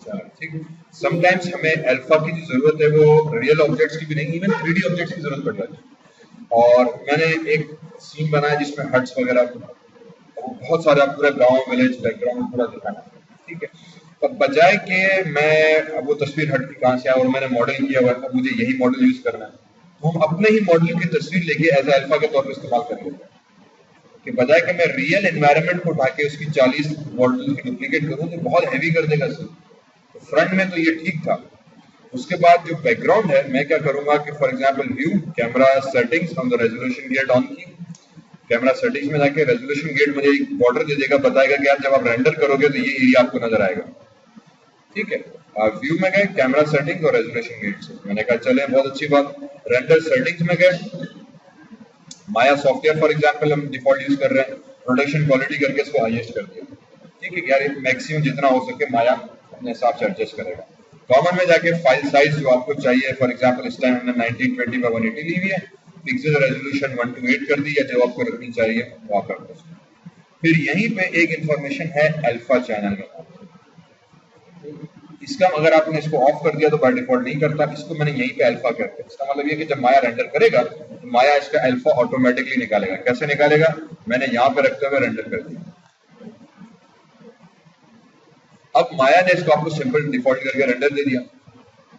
ठीक। समटाइम्स हमें अल्फा की जो जरूरत है वो रियल ऑब्जेक्ट्स की भी नहीं, इवन 3D ऑब्जेक्ट्स की जरूरत पड़ जाती है। और मैंने एक सीन बनाया जिसमें हट्स वगैरह, बहुत सारा पूरा गांव विलेज बैकग्राउंड पूरा दिखाना, ठीक है। तो बजाय के मैं अब वो तस्वीर हट की कहां से आया और मैंने मॉडल किया हुआ, अब मुझे यही मॉडल यूज करना है, तो हम अपने ही मॉडल की तस्वीर लेके एज अल्फा के तौर पर इस्तेमाल कर लेते हैं, कि बजाय कि मैं रियल एनवायरनमेंट को उठा के उसकी 40 मॉडल की डुप्लीकेट करूं तो बहुत हैवी कर देगा सर। तो फ्रंट में तो ये ठीक था। उसके बाद जो बैकग्राउंड है मैं क्या करूंगा कि for example view camera settings हम रेजोल्यूशन गेट ऑन की, कैमरा सेटिंग्स में जाके रेजोल्यूशन गेट मुझे एक बॉर्डर दे देगा, बताएगा कि यार जब आप रेंडर करोगे तो ये एरिया आपको नजर आएगा, ठीक है। व्यू में गए कैमरा सेटिंग्स और रेजोल्यूशन गेट से मैंने कहा चले बहुत अच्छी बात। रेंडर सेटिंग्स में गए, माया सॉफ्टवेयर फॉर एग्जांपल हम डिफॉल्ट यूज कर रहे हैं, प्रोडक्शन क्वालिटी करके इसको हाईएस्ट कर दिया, ठीक है यार मैक्सिमम जितना हो सके माया अपने हिसाब से एडजस्ट करेगा। कॉमन में जाके फाइल साइज जो आपको चाहिए, फॉर एग्जांपल इस टाइम हमने 1920 by 180 ली हुई है, पिक्सल रेजोल्यूशन 128 कर दी है, जो आपको रखनी चाहिए वो आप रख दो। फिर यहीं पे एक इंफॉर्मेशन है अल्फा चैनल में, इसका अगर आपने इसको ऑफ कर दिया तो बाय डिफॉल्ट नहीं करता, इसको मैंने यहीं पे अल्फा कर दिया। इसका मतलब ये कि जब माया रेंडर करेगा तो माया इसका अल्फा ऑटोमेटिकली निकालेगा। कैसे निकालेगा, मैंने यहाँ पे रखते हुए रेंडर कर दिया। अब माया ने इसको आपको सिंपल डिफॉल्ट करके रेंडर दे दिया,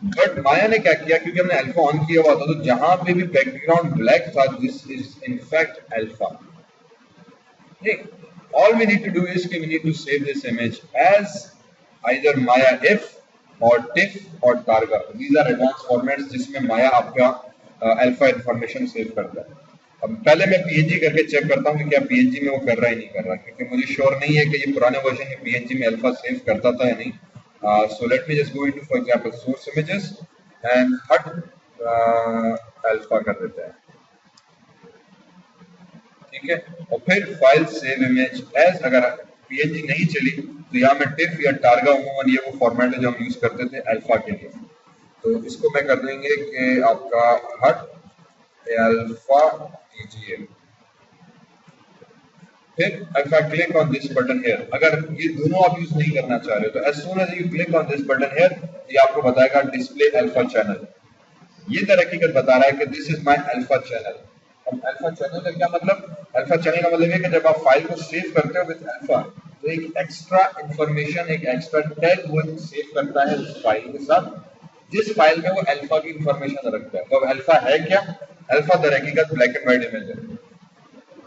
बट माया ने क्या किया, क्योंकि हमने अल्फा ऑन किया हुआ था, तो जहां पे भी बैकग्राउंड ब्लैक था, this is in fact alpha. All we need to do is कि we need to save this image as either Maya if or TIFF or Targa. These are advanced formats जिसमें माया आपका अल्फा इंफॉर्मेशन सेव करता है। अब पहले मैं PNG करके check करता हूँ कि क्या PNG में वो कर रहा है नहीं कर रहा, क्योंकि मुझे श्योर नहीं है कि ये पुराने वर्जन में PNG में अल्फा सेव करता था या नहीं। So let me just go into for example source images and हट अल्फा कर देते हैं, ठीक है। और फिर फाइल सेव इमेज एज, अगर PNG नहीं चली तो यहाँ में टिफ या टारगा उमूमन ये वो फॉर्मेट है जो हम यूज करते थे अल्फा के लिए। तो इसको मैं कर देंगे कि आपका हट अल्फा TGA। फिर if I click on this button here, अगर ये दोनों आप यूज नहीं करना चाह रहे हो तो as soon as you click on this button here, ये आपको बताएगा डिस्प्ले अल्फा चैनल। ये तो हकीकत बता रहा है कि this is my alpha channel. अब अल्फा चैनल का क्या मतलब, अल्फा चैनल का मतलब है कि जब आप फाइल को सेव करते हो विद अल्फा तो एक एक्स्ट्रा इंफॉर्मेशन, एक एक्स्ट्रा टैग वो सेव करता है उस फाइल के साथ, जिस फाइल में वो अल्फा की इंफॉर्मेशन रखता है। तो अब अल्फा है क्या, अल्फा दर हकीकत ब्लैक एंड व्हाइट इमेज है।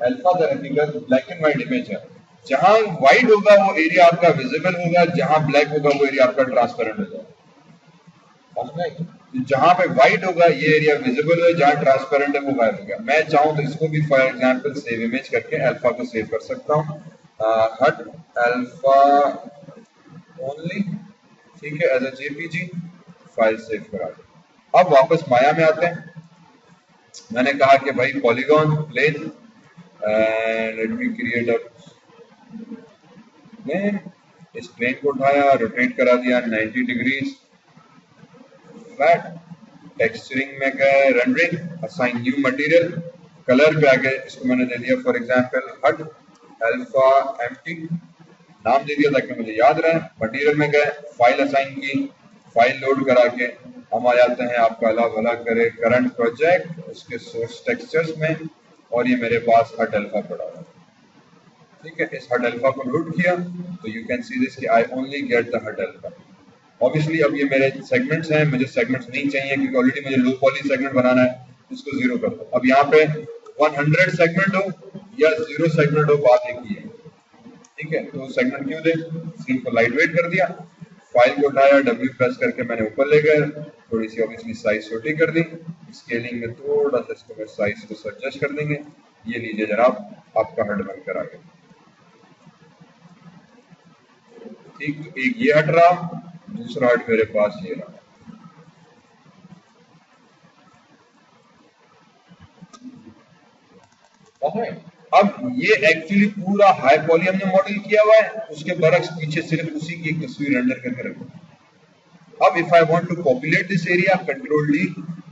अल्फा दर हकीकत ब्लैक एंड व्हाइट इमेज है। जहां व्हाइट होगा वो एरिया आपका विजिबल होगा, जहां ब्लैक होगा वो एरिया आपका ट्रांसपेरेंट होगा। जहां पे व्हाइट होगा ये एरिया विजिबल है, जहां ट्रांसपेरेंट है वो गायब हो गया। मैं चाहूं तो इसको भी फॉर एग्जांपल सेव इमेज करके अल्फा को सेव कर सकता हूं, हट अल्फा ओनली, ठीक है, as a JPEG file save करा दो। अब वापस माया में आते हैं। मैंने कहा कि भाई polygon plane and let me create a plane, इस प्लेन को उठाया रोटेट करा दिया 90 डिग्रीज, फ्लैट टेक्सचरिंग में गए, rendering, assign new material, colour पे आगे इसको मैंने दे दिया फॉर एग्जांपल हट अल्फा एम्प्टी, नाम दे दिया ताकि मुझे याद रहे। मटेरियल में गए, फाइल असाइन की, फाइल लोड करा के हम आ जाते हैं आपका अल्लाह भला करे करंट प्रोजेक्ट, उसके सोर्स टेक्सचर्स में, और ये मेरे पास हट अल्फा पड़ा हुआ है, ठीक है। इस हट अल्फा को लोड किया तो यू कैन सी दिस कि आई ओनली गेट द हट अल्फा। ऑब्वियसली अब ये मेरे सेगमेंट्स हैं, मुझे सेगमेंट्स नहीं चाहिए क्योंकि ऑलरेडी मुझे लो पॉली सेगमेंट बनाना है, इसको जीरो कर दो। अब यहाँ पे 100 सेगमेंट हो या 0 सेगमेंट हो, बात एक ही है, ठीक है। तो सेगमेंट क्यों दे, सीन को लाइट वेट कर दिया, फाइल को उठाया, W प्रेस करके मैंने ऊपर ले गए, थोड़ी सी ऑब्वियसली साइज छोटी कर दी, स्केलिंग में थोड़ा सा इसको मैं साइज को एडजस्ट कर देंगे। ये लीजिए जनाब आपका हट बनकर आ गया, ठीक। तो एक ये हट रहा, दूसरा हट मेरे पास ये रहा। अब ये एक्चुअली पूरा हाई पॉली हमने मॉडल किया हुआ है, उसके बरक्स पीछे सिर्फ उसी की एक तस्वीर रेंडर करके रखी। अब if I want to populate this area, control D,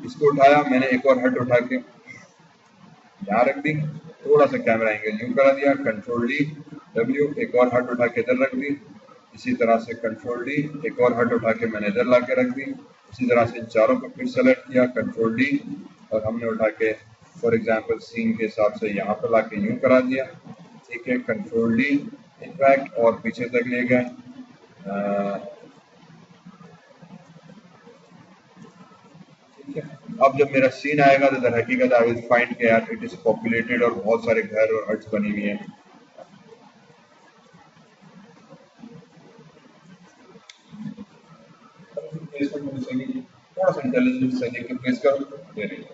इसको उठाया मैंने, एक और हट उठा के यहाँ रख दी, थोड़ा सा कैमरा एंगल यूं करा दिया, कंट्रोल डी W, एक और हट उठा के इधर रख दी, इसी तरह से कंट्रोल डी, एक और हट उठा के मैंने इधर ला के रख दी। इसी तरह से इन चारों को फिर सेलेक्ट किया, कंट्रोल डी, और हमने उठा के फॉर एग्जांपल सीन के हिसाब से यहाँ पर ला के यूं करा दिया। ठीक है, कंट्रोल डी इनफैक्ट, और पीछे तक ले गए। ठीक है, अब जब मेरा सीन आएगा तो दर हकीकत आई विल फाइंड के यार इट इज पॉपुलेटेड और बहुत सारे घर और हट्स बनी हुई हैं। थोड़ा सा इंटेलिजेंस से लेके प्लेस करो, दे रही है।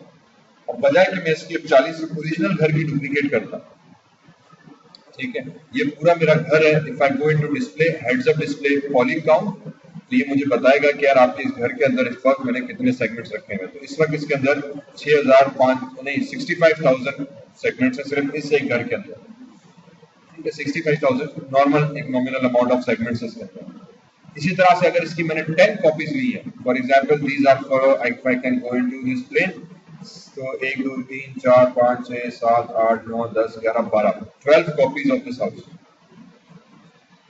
अब बजाय कि मैं इसकी 40 ओरिजिनल घर की डुप्लीकेट करता, ठीक है, ये पूरा मेरा घर है। If I go into display, heads up display poly count, तो ये मुझे बताएगा कि यार आपके इस घर के अंदर इस वक्त मैंने कितने सेगमेंट्स रखे हैं। तो इस वक्त इसके अंदर 65,000 सेगमेंट्स है सिर्फ इस एक घर के अंदर। ठीक है, 65,000 नॉर्मल एक नॉमिनल अमाउंट ऑफ सेगमेंट्स इसके अंदर। इसी तरह से अगर इसकी मैंने 10 कॉपीज ली है, for example these are for, if I can go into this plane, तो 1 2 3 4 5 6 7 8 9 10 11 12 12 कॉपीज ऑफ दिस हाउस।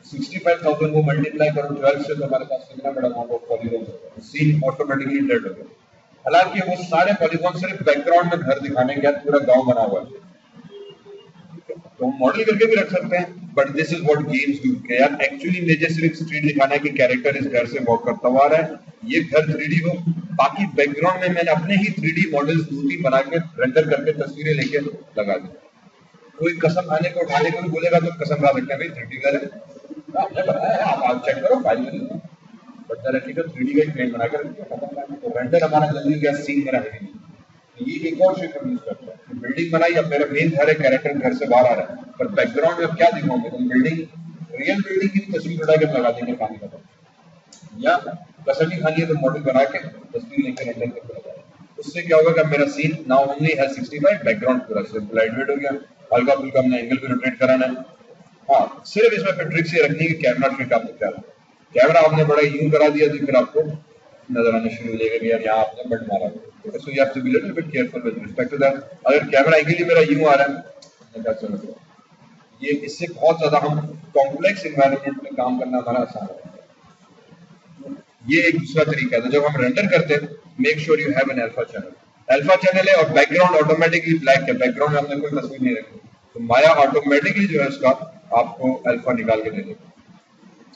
65,000 को मल्टीप्लाई करो 12 से, तो हमारे पास कितना बड़ा अमाउंट ऑफ पॉलीगॉन होगा। सीन ऑटोमेटिकली डेड हो गया। हालांकि वो सारे पॉलीगॉन सिर्फ बैकग्राउंड में घर दिखाने के बाद पूरा गांव बना हुआ है, तो हम मॉडल करके भी रख सकते हैं, but this is what games do. कि यार एक्चुअली मुझे सिर्फ स्ट्रीट दिखाना है कि कैरेक्टर इस घर से वॉक करता हुआ आ रहा है, ये घर 3D हो, बाकी बैकग्राउंड में मैंने अपने ही 3D मॉडल्स 2-3 बना के रेंडर करके तस्वीरें लेके लगा दी। कोई कसम खाने को उठाने को भी बोलेगा तो कसम खा सकते हैं भाई 3D घर है, आपने बनाया, आप चेक करो फाइल में, बट डायरेक्टली तो 3D का ही फ्रेम बनाकर तो रेंडर हमारा जल्दी गया, सीन मेरा है नहीं। ये एक और ट्रिक हम यूज करते हैं। बिल्डिंग बनाई, अब मेरा मेन घर है, कैरेक्टर घर से बाहर आ रहा है, पर बैकग्राउंड में क्या दिखाओगे तुम? बिल्डिंग, रियल बिल्डिंग की तस्वीर उठा के लगा देंगे पानी का, या कसम ही खानी है तो मॉडल बना के तस्वीर लेकर रेंडर करके लगा। उससे क्या होगा कि मेरा सीन नाउ ओनली है 65, बैकग्राउंड पूरा सिंपल लाइटवेट हो गया। हल्का फुल्का हमने एंगल भी रोटेट कराना है। हाँ, सिर्फ इसमें फिर ट्रिक्स ये रखनी है कि कैमरा ट्रिक आपको क्या है। कैमरा आपने बड़ा यूं करा दिया तो फिर आपको नजर आने शुरू हो जाएगा कि यार यहाँ आपने बट मारा। So you have to be little bit careful with respect to that. अगर कैमरा एंगल मेरा यूं आ रहा है, क्या चलो ये इससे बहुत ज्यादा हम कॉम्प्लेक्स एनवायरनमेंट में काम करना हमारा आसान है। ये एक दूसरा तरीका है। तो जब हम रेंडर करते हैं, make sure you have an alpha channel. Alpha channel है और बैकग्राउंड ऑटोमेटिकली ब्लैक है, बैकग्राउंड में हमने कोई तस्वीर नहीं रखी, तो माया ऑटोमेटिकली जो है उसका आपको अल्फा निकाल के दे देगा।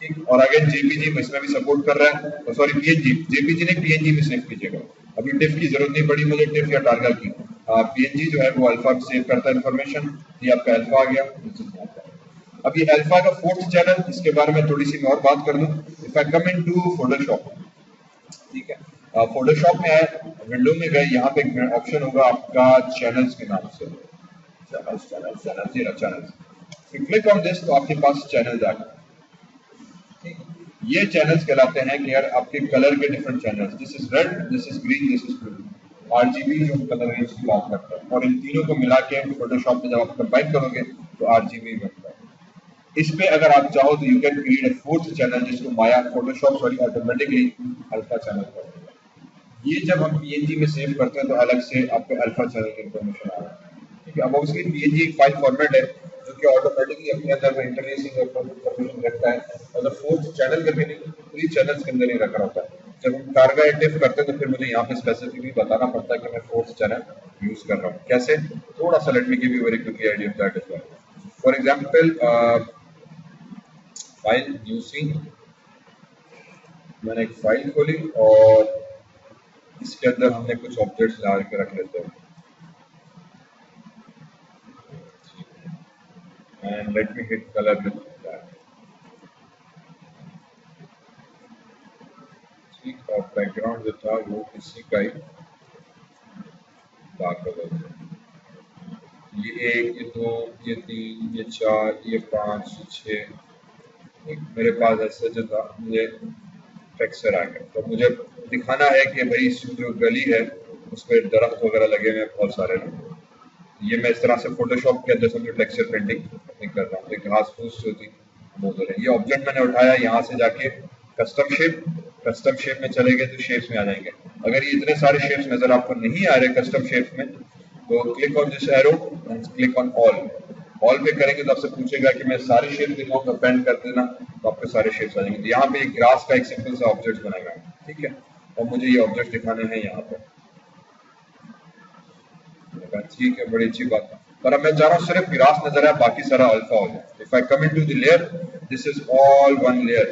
ठीक, और अगेन जेपीजी इसमें भी सपोर्ट कर रहा है, सॉरी पीएनजी, जेपीजी ने पीएनजी में सेव कीजिएगा। अभी टिफ की जरूरत नहीं पड़ी मुझे, टिफ या टारगा की। पीएनजी जो है वो अल्फा सेव करता है इन्फॉर्मेशन। ये आपका अल्फा आ गया। अब ये अल्फा का 4th चैनल, इसके बारे में थोड़ी सी मैं और बात कर दूं। If I come into Photoshop, ठीक है, फोटोशॉप में आए, विंडो में गए, यहाँ पे एक ऑप्शन होगा आपका चैनल्स के नाम से, चैनल्स। क्लिक ऑन दिस, तो आपके पास चैनल्स आ गए। ये चैनल्स कहलाते हैं कि यार आपके कलर के different channels, this is red, this is green, this is blue. RGB जो कलर रेंज की बात करता है, और इन तीनों को मिला के फोटोशॉप में जब आप कंबाइन करोगे तो आरजीबी बनता है। इस पे अगर आप चाहो तो you can create a 4th channel, जिसको माया फोटोशॉप ऑटोमेटिकली अल्फा चैनल कर देगा। ये जब हम पीएनजी में सेव करते हैं तो अलग से आपके अल्फा चैनल की इंफॉर्मेशन आ रहा है। ठीक है, अब ऑब्वियसली पीएनजी एक फाइल फॉर्मेट है जो कि ऑटोमेटिकली अपने अंदर में इंटरफेसिंग इंफॉर्मेशन रखता है, और 4th चैनल करके नहीं, 3 चैनल्स के अंदर ही रखा होता है। जब हम टारगा या टिफ करते हैं तो फिर मुझे यहाँ पे स्पेसिफिकली बताना पड़ता है कि मैं 4th चैनल यूज कर रहा हूँ। कैसे? थोड़ा सा let me give you very quickly idea of that as well. For example, file new scene, मैंने एक फाइल खोली और इसके अंदर हमने कुछ ऑब्जेक्ट्स ला के रख लेते हैं। And let me hit color with that. ठीक, और बैकग्राउंड जो था वो इसी का ही डार्क कलर है। ये 1, ये 2, ये 3, ये 4, ये 5, ये 6। मेरे पास ऐसे जो था, मुझे टेक्सचर आ गया, तो मुझे दिखाना है कि भाई जो गली है उस पर दरख्त वगैरह लगे हुए बहुत सारे लोग। ये मैं इस तरह से फोटोशॉप के अंदर समझो टेक्सचर पेंटिंग कर रहा हूँ। घास फूस जो थी वो तो ये ऑब्जेक्ट मैंने उठाया, यहाँ से जाके कस्टम शेप में चले गए तो शेप्स में आ जाएंगे। अगर ये इतने सारे शेप्स नजर आपको नहीं आ रहे कस्टम शेप्स में, तो click on this arrow and click on all पे करेंगे तो आपसे पूछेगा कि मैं सारे शेप दिखाऊँ, तो पेंट कर देना, तो आपके सारे शेप्स आ जाएंगे। तो यहाँ पे एक ग्रास का एक सिंपल सा ऑब्जेक्ट बनाएगा, ठीक है, और मुझे ये ऑब्जेक्ट दिखाने हैं यहाँ पर। ठीक है, बड़ी अच्छी बात है। पर अब मैं चाह रहा हूँ सिर्फ ग्रास नजर आए, बाकी सारा अल्फा हो जाए। If I come into the layer, this is all one layer.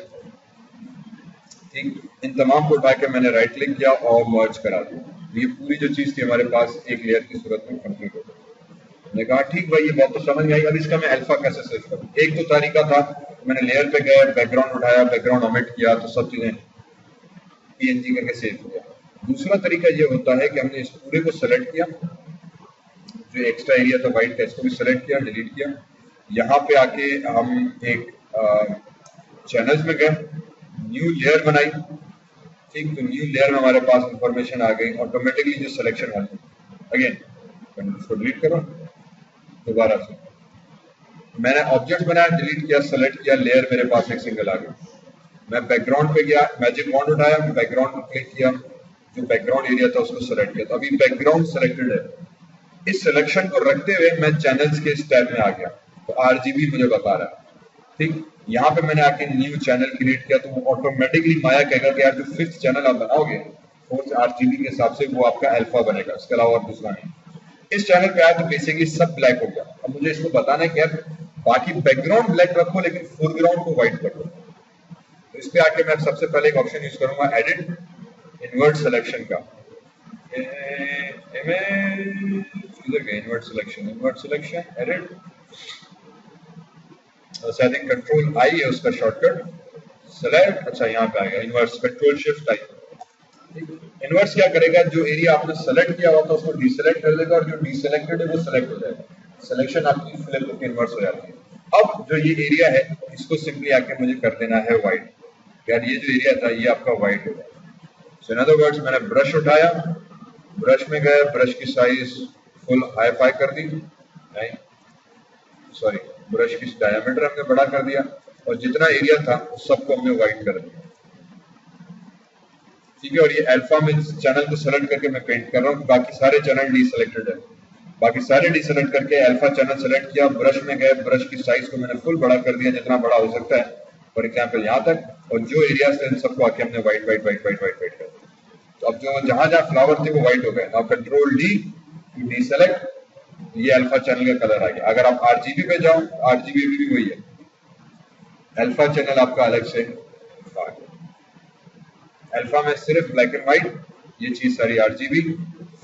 ठीक, इन तमाम को उठा के मैंने राइट क्लिक किया और मर्ज करा दिया। ये पूरी जो चीज थी हमारे पास एक लेयर की सूरत में कंप्लीट हो गई। मैंने कहा ठीक भाई, ये बात तो समझ में आई, अब इसका मैं अल्फा कैसे सेव करूँ। एक तो तरीका था, मैंने लेयर पे गया, बैकग्राउंड उठाया, बैकग्राउंड ओमिट किया, तो सब चीजें पीएनजी करके सेव किया। दूसरा तरीका ये होता है कि हमने इस पूरे को सेलेक्ट किया, जो एक्स्ट्रा एरिया था व्हाइट का, इसको भी सेलेक्ट किया, डिलीट किया। यहाँ पे आके हम एक चैनल्स में गए, न्यू लेयर बनाई। ठीक, तो न्यू लेयर में हमारे पास इंफॉर्मेशन आ गई, ऑटोमेटिकली जो सिलेक्शन है, अगेन इसको डिलीट करो, दोबारा से मैंने ऑब्जेक्ट बनाया, डिलीट किया, सेलेक्ट किया, लेयर मेरे पास एक सिंगल आ गया। मैं बैकग्राउंड पे गया, मैजिक बॉन्ड उठाया, बैकग्राउंड पे क्लिक किया, जो बैकग्राउंड एरिया था उसको सेलेक्ट किया, तो अभी बैकग्राउंड सेलेक्टेड है। इस सिलेक्शन को रखते हुए मैं चैनल्स के इस टैब में आ गया, तो आरजीबी मुझे बता रहा है। ठीक, यहाँ पे मैंने आके न्यू चैनल क्रिएट किया, तो वो ऑटोमेटिकली माया कहेगा कि यार जो 5th चैनल आप बनाओगे 4th आरजीबी के हिसाब से, वो आपका अल्फा बनेगा, इसके अलावा और दूसरा नहीं। इस चैनल पे आया तो बेसिकली सब ब्लैक हो गया। अब मुझे इसको बताना है कि यार बाकी बैकग्राउंड ब्लैक रखो लेकिन फोरग्राउंड को व्हाइट कर दो। तो इस पे आके मैं सबसे पहले एक ऑप्शन यूज करूंगा, एडिट इनवर्ट सिलेक्शन का। Invert selection edit, I think control I है उसका शॉर्टकट, सेलेक्ट, अच्छा यहाँ पे आएगा inverse, control shift I. Inverse क्या करेगा, जो एरिया आपने सेलेक्ट किया हुआ था उसको डीसेलेक्ट कर देगा, और जो डीसेलेक्टेड है वो सेलेक्ट हो जाएगा। सिलेक्शन आपकी फ्लिप होकर इनवर्स हो जाती है। अब जो ये एरिया है इसको सिंपली आके मुझे कर देना है व्हाइट। यार ये जो एरिया था ये आपका व्हाइट हो जाएगा। सो इन अदर वर्ड्स, मैंने ब्रश उठाया, ब्रश में गया, ब्रश की साइज फुल हाई फाई कर दी, नहीं सॉरी, ब्रश की डायमीटर हमने बड़ा कर दिया, और जितना एरिया था उस सबको हमने व्हाइट कर दिया। ठीक है, और ये अल्फा में चैनल को सेलेक्ट करके मैं पेंट कर रहा हूँ, बाकी सारे चैनल डीसेलेक्टेड है। बाकी सारे डीसेलेक्ट करके अल्फा चैनल सेलेक्ट किया, ब्रश में गए, ब्रश की साइज को मैंने फुल बड़ा कर दिया, जितना बड़ा हो सकता है, फॉर एग्जाम्पल यहाँ तक, और जो एरिया से इन सबको आके हमने white white white white white white कर दिया। तो अब जो जहां जहां फ्लावर थे वो व्हाइट हो गए। अब कंट्रोल डी टू डीसेलेक्ट, ये अल्फा चैनल का कलर आ गया। अगर आप आरजीबी पे जाओ, आरजीबी भी वही है, अल्फा चैनल आपका अलग से आ गया। अल्फा में सिर्फ ब्लैक एंड व्हाइट, ये चीज सारी आरजीबी।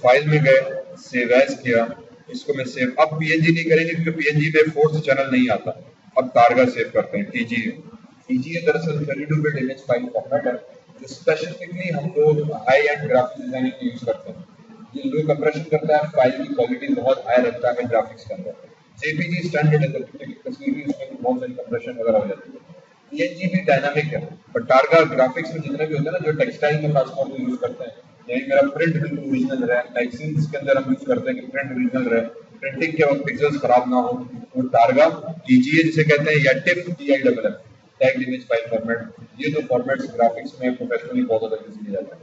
फाइल में गए, सेव एज किया, इसको मैं सेव, अब पीएनजी नहीं करेंगे क्योंकि पीएनजी में 4th चैनल नहीं आता, अब टारगा सेव करते हैं, टीजीए। टीजीए दरअसल 32 बिट इमेज फाइल फॉर्मेट है, जो स्पेसिफिकली हम लोग हाई एंड ग्राफिक्स डिजाइनिंग में यूज करते हैं। ये लो कंप्रेशन करता है, फाइल की क्वालिटी बहुत हाई रखता है ग्राफिक्स के अंदर। जेपीजी स्टैंडर्ड है, तस्वीर भी उसमें बहुत सारी कंप्रेशन वगैरह हो जाती है। पीएनजी भी डायनामिक है, पर टारगा ग्राफिक्स में जितने भी होते हैं ना, जो टेक्सटाइल के ट्रांसफॉर्म यूज करते हैं, यही मेरा प्रिंट बिल्कुल ओरिजिनल रहे, मैगजीन्स के अंदर हम यूज करते हैं कि प्रिंट ओरिजिनल रहे, प्रिंटिंग के वक्त पिक्सेल्स खराब ना हो, वो टारगा टीजीए जिसे कहते हैं, या tip TIFF tagged image file format, ये दो फॉर्मेट्स ग्राफिक्स में प्रोफेशनली बहुत ज्यादा यूज किए जाते हैं।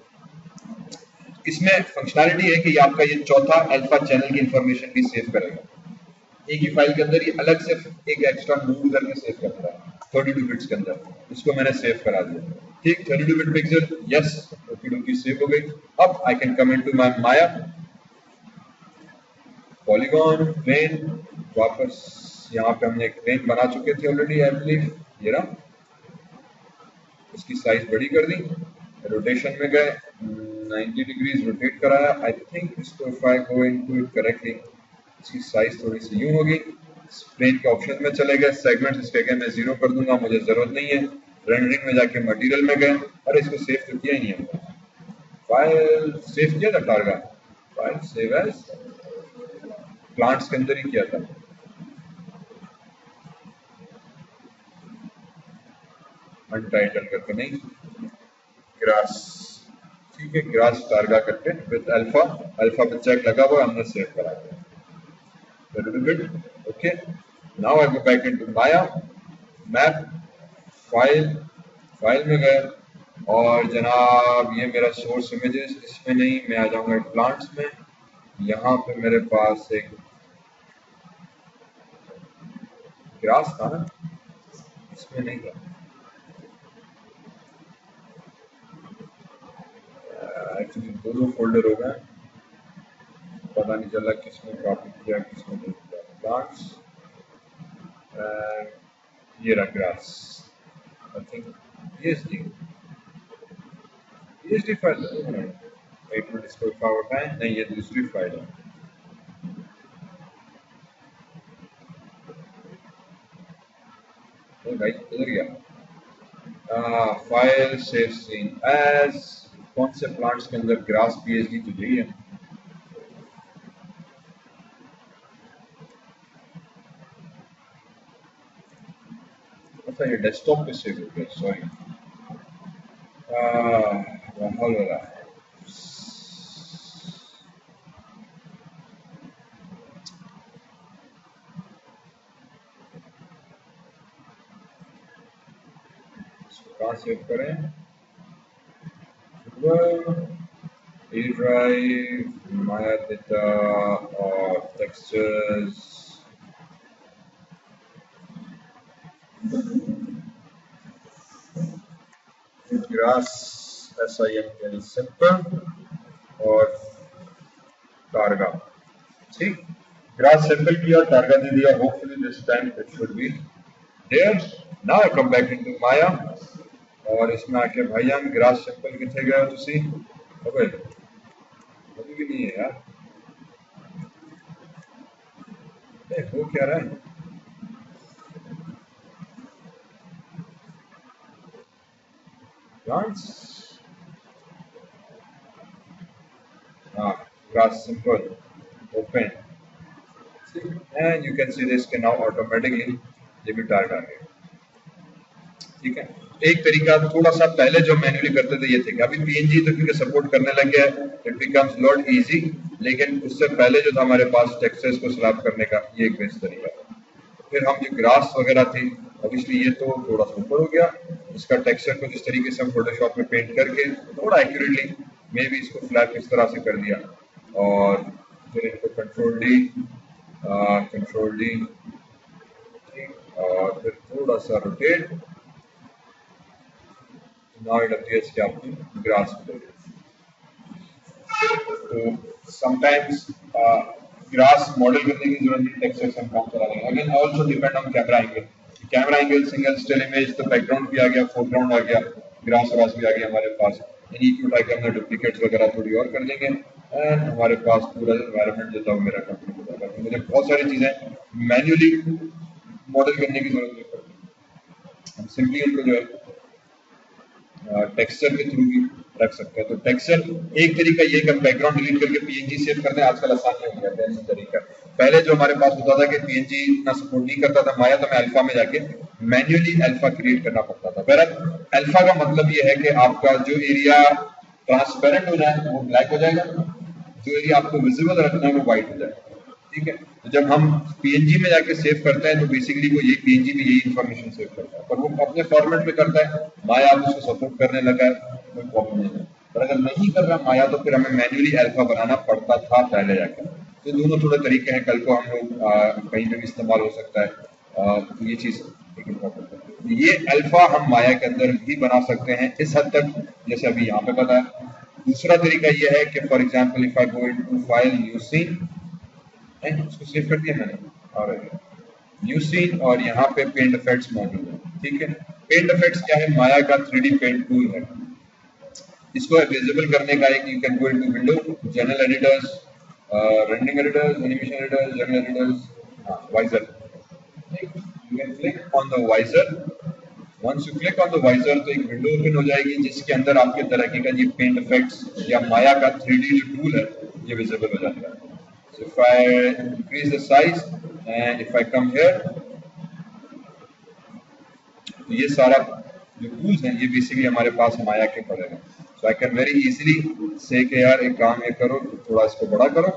इसमें फंक्शनैलिटी है कि ये आपका ये चौथा अल्फा चैनल की इंफॉर्मेशन भी सेव करेगा। एक ही फाइल के अंदर ये अलग से एक एक्स्ट्रा मूव करके सेव करता है 32 बिट्स के अंदर। इसको मैंने सेव करा दिया, ठीक, 32 bit pixel, yes, okay save हो गई। अब I can come into my Maya, polygon, plane, वापस यहाँ पे हमने एक प्लेन बना चुके थे ऑलरेडी, आई बिलीव, ये रहा। इसकी साइज बड़ी कर दी, रोटेशन में गए, 90 डिग्रीज रोटेट कराया। आई थिंक इसको if I go into it correctly, इसकी साइज थोड़ी सी यूं होगी। प्लेन के ऑप्शन में चले गए, सेगमेंट इसके आगे मैं 0 कर दूंगा, मुझे जरूरत नहीं है। रेंडरिंग में जाके मटेरियल में गए, अरे इसको सेव तो किया ही नहीं है, फाइल सेव किया था टारगा, फाइल सेव एज, प्लांट्स के अंदर ही किया था, अनटाइटल करके नहीं, ग्रास, ठीक है, ग्रास टारगा करके विद अल्फा, अल्फा पे चेक लगा हुआ, हमने सेव करा दिया। A little bit, okay. Now I go back into Maya, map, file में गए, और जनाब ये मेरा सोर्स इमेजेस, इसमें नहीं, मैं आ जाऊंगा प्लांट्स में। यहाँ पे मेरे पास एक ग्रास था ना, इसमें नहीं था, एक्चुअली दो फोल्डर हो गए, पता नहीं चला किसने कॉपी किया किसने नहीं किया। प्लांट्स, ये रहा grass, I think PhD file है। एक मिनट इसको फॉरवर्ड है, नहीं ये दूसरी फाइल है। भाई किधर गया? फाइल सेव सीन एज, कौन से प्लांट्स के अंदर ग्रास पीएचडी तो यही है। अच्छा ये डेस्कटॉप पे सेव हो गया, सॉरी। माहौल हो रहा है। कहाँ सेव करें? A drive, Maya data और textures, grass SIMPL simple और targa। ठीक, grass simple किया, targa दे दिया। Hopefully this time it should be there. Now I come back into Maya और इसमें आके भाईजान ग्रास सिंपल कितने गए हो तुसी? अबे अभी भी नहीं है यार, हो क्या रहा है? Plants, grass simple open, and you can see this can now automatically limit आ गया। ठीक है, एक तरीका थोड़ा सा पहले जो मैन्युअली करते थे ये थे कि अभी पीएनजी तो क्योंकि सपोर्ट करने लग गया है, इट बिकम्स लॉट इजी, लेकिन उससे पहले जो था हमारे पास टेक्सचर्स को स्लैप करने का ये एक बेस्ट तरीका था। फिर हम जो ग्रास वगैरह थी, अब इसलिए ये तो थोड़ा सा ऊपर हो गया, इसका टेक्सचर को जिस तरीके से हम फोटोशॉप में पेंट करके थोड़ा एक्यूरेटली मे भी इसको फ्लैप इस तरह से कर दिया, और फिर इनको कंट्रोल डी और फिर थोड़ा सा रोटेट। Now it appears कि आपकी ग्रास मिल गई। तो समटाइम्स ग्रास मॉडल करने की जरूरत नहीं, टेक्सचर से हम काम चला लेंगे। Again also depend on camera angle, single still image तो बैकग्राउंड भी आ गया, फोरग्राउंड आ गया, ग्रास भी आ गया हमारे पास। इन्हीं उठा के हमने डुप्लीकेट्स वगैरह थोड़ी और कर लेंगे एंड हमारे पास पूरा एनवायरनमेंट जो था मेरा कंप्लीट हो जाएगा। मुझे बहुत सारी चीजें मैन्युअली मॉडल करने की जरूरत नहीं पड़ती, हम सिंपली उनको जो है टेक्सचर के थ्रू भी रख सकते हैं। तो टेक्सचर एक तरीका ये कि बैकग्राउंड डिलीट करके पीएनजी सेव करते हैं, आजकल आसान हो गया है इसी तरीका। पहले जो हमारे पास होता था कि पीएनजी इतना सपोर्ट नहीं करता था माया, तो मैं अल्फा में जाके मैन्युअली अल्फा क्रिएट करना पड़ता था। बहरहाल अल्फा का मतलब ये है कि आपका जो एरिया ट्रांसपेरेंट हो जाए वो ब्लैक हो जाएगा, जो एरिया आपको विजिबल रखना है वो व्हाइट हो जाएगा। ठीक है, तो जब हम पीएनजी में जाके सेव करते हैं तो बेसिकली वो ये पीएनजी में यही इंफॉर्मेशन सेव करता है, पर वो अपने फॉर्मेट में करता है। माया आप उसको सपोर्ट करने लगा है, कोई प्रॉब्लम नहीं है, पर अगर नहीं कर रहा माया तो फिर हमें मैन्युअली अल्फा बनाना पड़ता था पहले जाकर। तो दोनों थोड़े तरीके हैं, कल को हम लोग कहीं पे भी इस्तेमाल हो सकता है, तो ये चीज एक इम्पोर्टेंट है। ये अल्फा हम माया के अंदर भी बना सकते हैं इस हद तक, जैसे अभी यहाँ पे पता है। दूसरा तरीका ये है कि for example if I go into file new scene, उसको सेव कर दिया मैंने, और न्यू सीन और यहाँ पे पेंट इफेक्ट्स मौजूद है। ठीक है, पेंट इफेक्ट्स क्या है? माया का 3D पेंट टूल है। इसको विजिबल करने का एक, you can go into window, general editors, rendering editors, animation editors, general editors, visor. You can click on the visor, once you click on the visor तो एक विंडो ओपन हो जाएगी जिसके अंदर आपके तरह का ये पेंट इफेक्ट्स या माया का 3D जो टूल है ये विजिबल हो जाता है। So if I increase the size and if I come here, तो ये सारा जो टूल्स हैं ये बेसिकली हमारे पास माया के पड़े हैं। So I can very easily say कि यार एक काम ये करो, थोड़ा इसको बड़ा करो।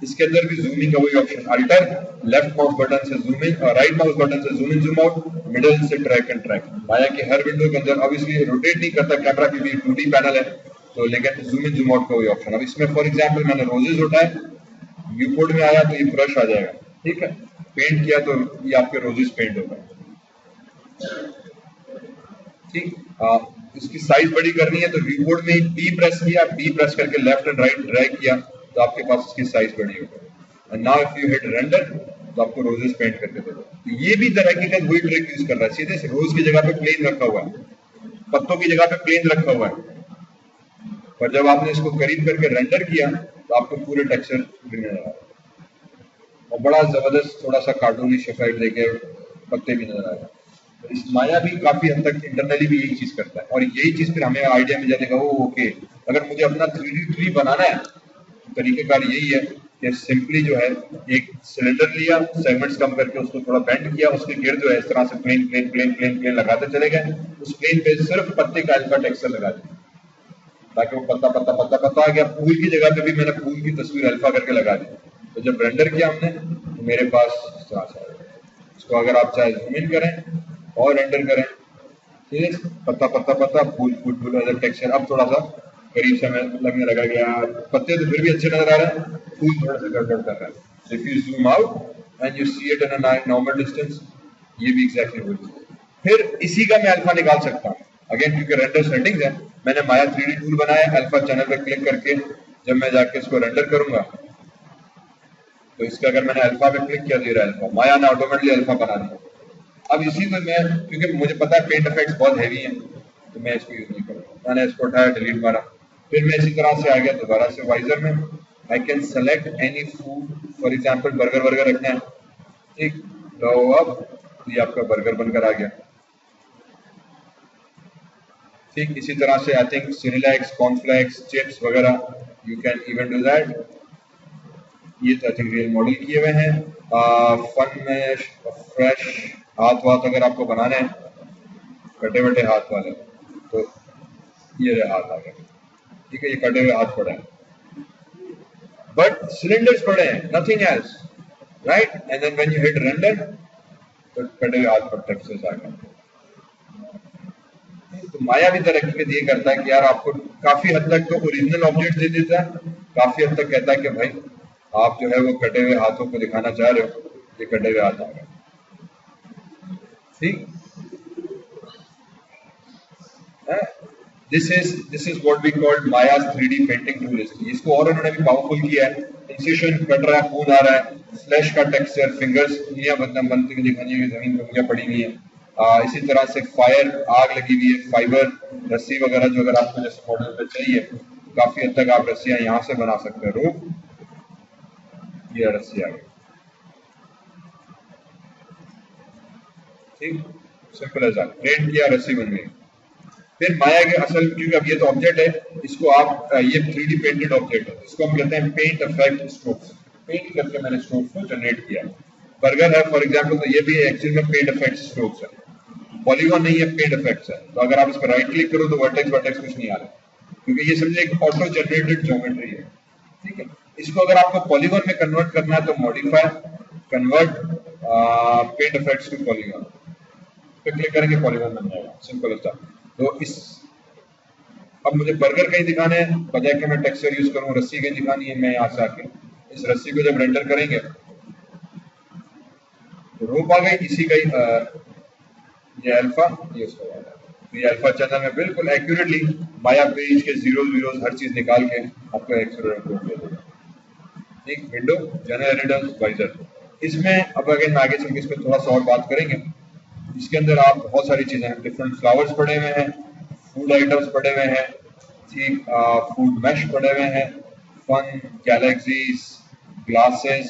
इसके अंदर भी जूमिंग का वही option, alter left mouse button से जूम इन और राइट माउस बटन से zoom in zoom out, middle से ट्रैक एंड ट्रैक। माया के हर विंडो के अंदर ऑब्वियसली रोटेट नहीं करता कैमरा, क्योंकि 2D पैनल है, तो लेकिन जूम इन जूम आउट का वही ऑप्शन। अब इसमें फॉर एग्जाम्पल मैंने रोजेस उठाए, व्यू कोड में आया तो ये ब्रश आ जाएगा। ठीक है, पेंट किया तो ये आपके रोजेस पेंट होगा। ठीक, इसकी साइज बड़ी करनी है तो व्यू बोर्ड में ही बी प्रेस किया, बी प्रेस करके लेफ्ट एंड राइट ड्रैग किया तो आपके पास इसकी साइज बड़ी हो गई। And now if you hit render तो आपको रोजेस पेंट करके देगा। तो ये भी तरह की वही ट्रिक यूज कर रहा है, सीधे रोज की जगह पे प्लेन रखा हुआ है, पत्तों की जगह पे प्लेन रखा हुआ है, पर जब आपने इसको करीब करके रेंडर किया तो आपको पूरे टेक्सचर नजर आ रहा है और बड़ा जबरदस्त थोड़ा सा कार्टूनिश इफेक्ट देके पत्ते भी नजर आ रहे हैं। तो इस माया भी काफी हद तक इंटरनली भी यही चीज करता है और यही चीज फिर हमें आइडिया में जाने का ओके अगर मुझे अपना 3D ट्री बनाना है तो तरीकेकार यही है कि सिंपली जो है एक सिलेंडर लिया, सेगमेंट्स कम करके उसको थोड़ा बेंड किया, उसके गिर्द जो है इस तरह से plane plane plane plane plane लगाते चले गए, उस प्लेन पे सिर्फ पत्ते का अल्फा टेक्सचर लगा दिया ताकि वो पत्ता पत्ता पत्ता पत्ता आ गया। फूल की जगह पे भी मैंने फूल की तस्वीर अल्फा करके लगा दी। तो जब रेंडर किया हमने तो मेरे पास इस तरह से इसको अगर आप चाहे जूम इन करें और रेंडर करें, ठीक है, पत्ता पत्ता पत्ता फूल फूल फूल अलग टेक्सचर। अब थोड़ा सा करीब से हमें लगने लगा कि यार पत्ते तो फिर भी अच्छे नजर आ रहे हैं, फूल थोड़ा सा गड़बड़ कर रहा है। If you zoom out and you see it in a normal distance, ये भी एग्जैक्टली वही है। फिर इसी का मैं अल्फा निकाल सकता हूँ अगेन क्योंकि रेंडर सेटिंग्स है। मैंने माया 3D टूल बनाया, अल्फा चैनल पे क्लिक करके जब मैं जाके इसको रेंडर करूंगा तो इसका अगर मैंने अल्फा पे क्लिक किया, दे रहा है अल्फा, माया ने ऑटोमेटिकली अल्फा बना दिया। अब इसी में मैं क्योंकि मुझे पता है पेंट इफेक्ट्स बहुत हैवी हैं तो मैं इसको यूज नहीं करूंगा, मैंने इसको उठाया, डिलीट मारा, फिर मैं इसी तरह से आ गया दोबारा से वाइजर में। I can select any food, for example burger वर्गर रखना है, ठीक, तो अब ये आपका बर्गर बनकर आ गया। ठीक इसी तरह से आई थिंक सिरिलैक्स, कॉर्नफ्लेक्स, चिप्स वगैरह you can even do that. ये तो आई थिंक रियल मॉडल किए हुए हैं। फन में फ्रेश हाथ वाथ अगर आपको बनाने हैं, कटे वटे हाथ वाले, तो ये हाथ आ गया, ठीक है, ये कटे हुए हाथ पड़े हैं बट सिलेंडर्स पड़े हैं, nothing else, right. And then when you hit render तो कटे हुए हाथ पर टेक्सचर्स आ गए। तो माया भी तरक्की के दिए करता है कि यार आपको काफी हद तक तो ओरिजिनल ऑब्जेक्ट दे देता है, काफी हद तक कहता है कि भाई आप जो है वो कटे हुए हाथों को दिखाना चाह रहे हो, ये कटे हुए हाथ आ गए, ठीक। This is what we called Maya's 3D painting tool. इसको और उन्होंने भी पावरफुल किया है। इंसिशन कट रहा है, खून आ रहा है, स्लैश का टेक्सचर, फिंगर्स उंगलियां बनती हुई दिखानी है, जमीन पर उंगलियां पड़ी हुई है। इसी तरह से फायर, आग लगी हुई है, फाइबर, रस्सी वगैरह जो अगर आपको जैसे मॉडल पे चाहिए काफी हद तक आप रस्सियां यहाँ से बना सकते हो। ये रस्सी आ गई, ठीक, सिंपल एज दैट, पेंट किया, रस्सी बन गई। फिर माया के असल, क्योंकि अब ये तो ऑब्जेक्ट है, इसको आप ये 3D पेंटेड ऑब्जेक्ट है, इसको हम कहते हैं पेंट इफेक्ट स्ट्रोक्स। पेंट करके मैंने स्ट्रोक्स को जनरेट किया। बर्गर है फॉर एग्जांपल, तो ये भी एक्चुअल में पेंट इफेक्ट स्ट्रोक्स है, पॉलीगॉन नहीं है, पेंट इफेक्ट्स है। तो अगर आप इस पर राइट क्लिक करो तो वर्टेक्स वर्टेक्स कुछ नहीं आ रहा, क्योंकि ये समझे एक ऑटो जनरेटेड ज्योमेट्री है, ठीक है। इसको अगर आपको पॉलीगॉन में कन्वर्ट करना है तो modify, convert paint effects to polygon पे क्लिक करेंगे, पॉलीगॉन बन जाएगा, सिंपल होता है। तो इस अब मुझे बर्गर कहीं दिखाने हैं, बजाय कि मैं टेक्सचर यूज करूं, रस्सी कहीं दिखानी है, मैं यहाँ से आके इस रस्सी को जब रेंडर करेंगे तो रोप आ गई, इसी का ही ये अल्फा, ये उसका वाला, तो ये अल्फा चैनल में बिल्कुल एक्यूरेटली माया पेज के जीरोज हर चीज निकाल के आपको एक्यूरेट कोड दे देगा, ठीक। विंडो जनरेटर वाइजर, इसमें अब अगर आगे चल के इस पर थोड़ा सा और बात करेंगे। इसके अंदर आप बहुत सारी चीजें हैं, डिफरेंट फ्लावर्स पड़े हुए हैं, फूड आइटम्स पड़े हुए हैं, ठीक, फूड मैश पड़े हुए हैं, fun, galaxies, glasses,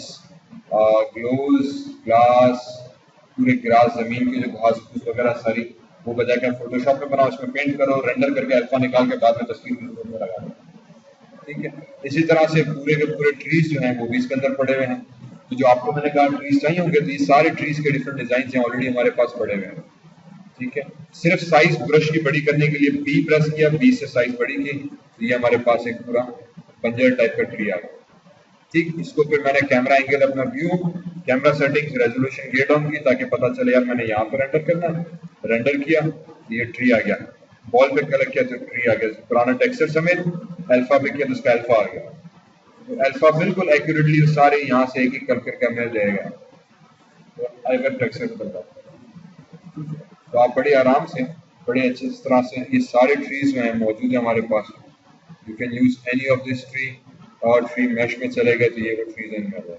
glows, glass, पूरे ग्रास, जमीन की जो घास फूस वगैरह सारी, वो बजाय के फोटोशॉप में बनाओ, उसमें पेंट करो, रेंडर करके अल्फा निकाल के बाद में तस्वीर में लगा दो, ठीक है। इसी तरह से पूरे के पूरे ट्रीज जो हैं वो भी इसके अंदर पड़े हुए हैं। तो जो आपको मैंने कहा ट्रीज चाहिए होंगे, तो ये सारे ट्रीज के डिफरेंट डिजाइन हैं ऑलरेडी हमारे पास पड़े हुए हैं, ठीक है। सिर्फ साइज ब्रश की बड़ी करने के लिए बी प्रेस किया, बी से साइज बड़ी की, तो ये हमारे पास एक पूरा बंजर टाइप का ट्री आ गया, ठीक। इसको फिर मैंने कैमरा एंगल, अपना view, camera settings, resolution get on की, ताकि पता चले यार मैंने यहाँ पर रेंडर करना है, रेंडर किया, ये ट्री आ गया। बॉल पे कलर किया तो ट्री आ गया, पुराना टेक्सचर समेत, अल्फा पे किया तो उसका अल्फा आ गया। तो अल्फा बिल्कुल एक्यूरेटली सारे यहाँ से एक एक करके हमें देगा, तो अगर टेक्सचर बदलता तो आप बड़ी आराम से बड़े अच्छे तरह से ये सारे ट्रीज जो हैं मौजूद है हमारे पास। You can use any of this tree, और ट्री मैश में चले गए तो ये वो ट्रीज इनमें आ जाए।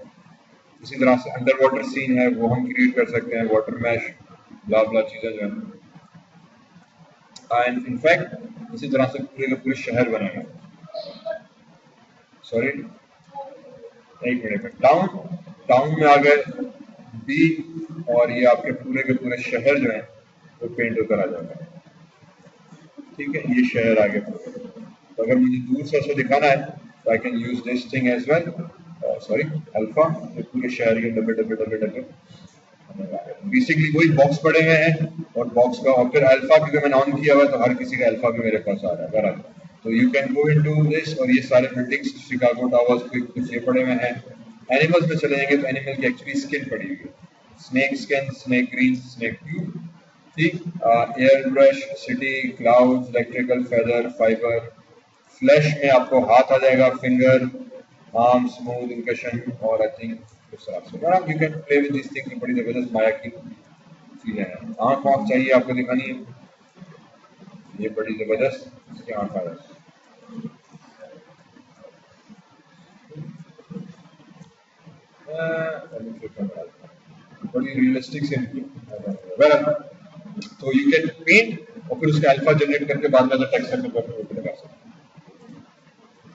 इसी तरह से अंडर वाटर सीन है वो हम क्रिएट कर सकते हैं, वाटर मैश ब्ला ब्ला चीज़ें जो है। एंड इनफैक्ट इसी तरह से पूरे के पूरे शहर बनेंगे। सॉरी, एक मिनट में टाउन, टाउन में आ गए बी, और ये आपके पूरे के पूरे शहर जो है वो पेंट होकर आ जाता है। ठीक है, ये शहर आ गया। तो अगर मुझे दूर से ऐसे दिखाना है तो I can use this thing as well, sorry alpha, ये पूरे शहर के डब्बे डब्बे डब्बे डब्बे बेसिकली वही बॉक्स पड़े हुए हैं, और बॉक्स का और फिर अल्फा क्योंकि मैंने ऑन किया हुआ है तो हर किसी का अल्फा भी मेरे पास आ रहा है बराबर। तो you can go into this, और ये सारे बिल्डिंग्स शिकागो टावर्स कुछ ये पड़े हुए हैं। एनिमल्स में चले जाएंगे तो एनिमल की एक्चुअली स्किन पड़ी हुई है, snake skin, snake green, snake tube. ठीक, air brush, city, clouds, electrical, feather, fibre. Flash में आपको हाथ आ जाएगा, फिंगर, आर्म, स्मूथ, इंकशन, और आई थिंक इस तरह से you can play with this thing. बड़ी जबरदस्त माया की चीजें हैं। आंख वाँख चाहिए आपको दिखानी है, ये बड़ी जबरदस्त इसकी आंख आ रहा है। बड़ी रियलिस्टिक से तो यू कैन पेंट और फिर उसका अल्फा जनरेट करके बाद में टेक्सचर में लगा सकते हैं।